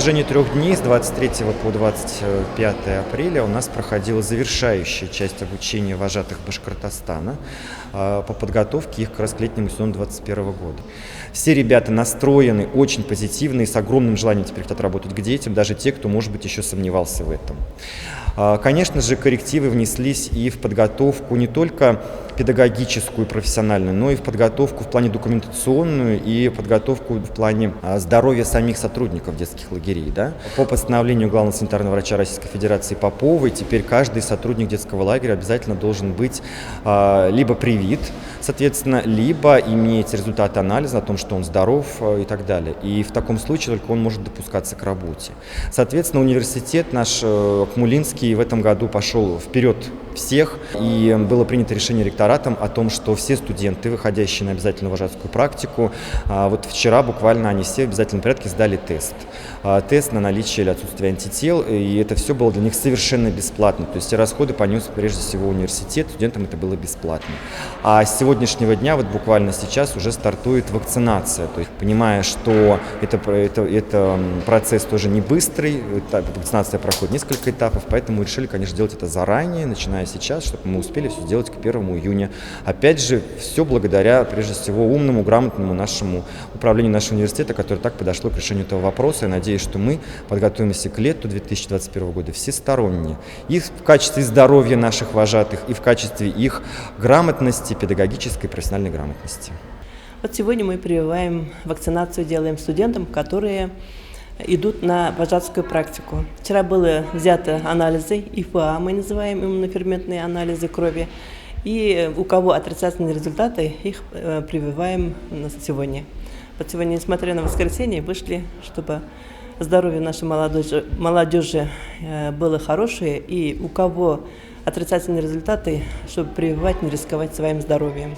протяжении 3 дней, с 23 по 25 апреля, у нас проходила завершающая часть обучения вожатых Башкортостана по подготовке их к летнему сезону 2021 года. Все ребята настроены очень позитивно и с огромным желанием теперь хотят работать к детям, даже те, кто, может быть, еще сомневался в этом. Конечно же, коррективы внеслись и в подготовку не только педагогическую, профессиональную, но и в подготовку в плане документационную и подготовку в плане здоровья самих сотрудников детских лагерей. Да? По постановлению главного санитарного врача Российской Федерации Поповой теперь каждый сотрудник детского лагеря обязательно должен быть либо привит, соответственно, либо иметь результаты анализа о том, что он здоров и так далее. И в таком случае только он может допускаться к работе. Соответственно, университет наш Акмулинский в этом году пошел вперед всех, и было принято решение ректоратом о том, что все студенты, выходящие на обязательную вожатскую практику, вот вчера буквально они все в обязательном порядке сдали тест. Тест на наличие или отсутствие антител, и это все было для них совершенно бесплатно. То есть все расходы понес прежде всего университет, студентам это было бесплатно. А с сегодняшнего дня, вот буквально сейчас уже стартует вакцинация. То есть, понимая, что это процесс тоже не быстрый, вакцинация проходит несколько этапов, поэтому мы решили, конечно, делать это заранее, начиная сейчас, чтобы мы успели все сделать к 1 июня. Опять же, все благодаря, прежде всего, умному, грамотному нашему управлению нашего университета, которое так подошло к решению этого вопроса. Я надеюсь, что мы подготовимся к лету 2021 года всесторонне. И в качестве здоровья наших вожатых, и в качестве их грамотности, педагогической и профессиональной грамотности. Вот сегодня мы прививаем вакцинацию, делаем студентам, которые идут на вожатскую практику. Вчера были взяты анализы, ИФА, мы называем иммуноферментные анализы крови, и у кого отрицательные результаты, их прививаем сегодня. Вот сегодня, несмотря на воскресенье, вышли, чтобы здоровье нашей молодежи было хорошее, и у кого отрицательные результаты, чтобы прививать, не рисковать своим здоровьем.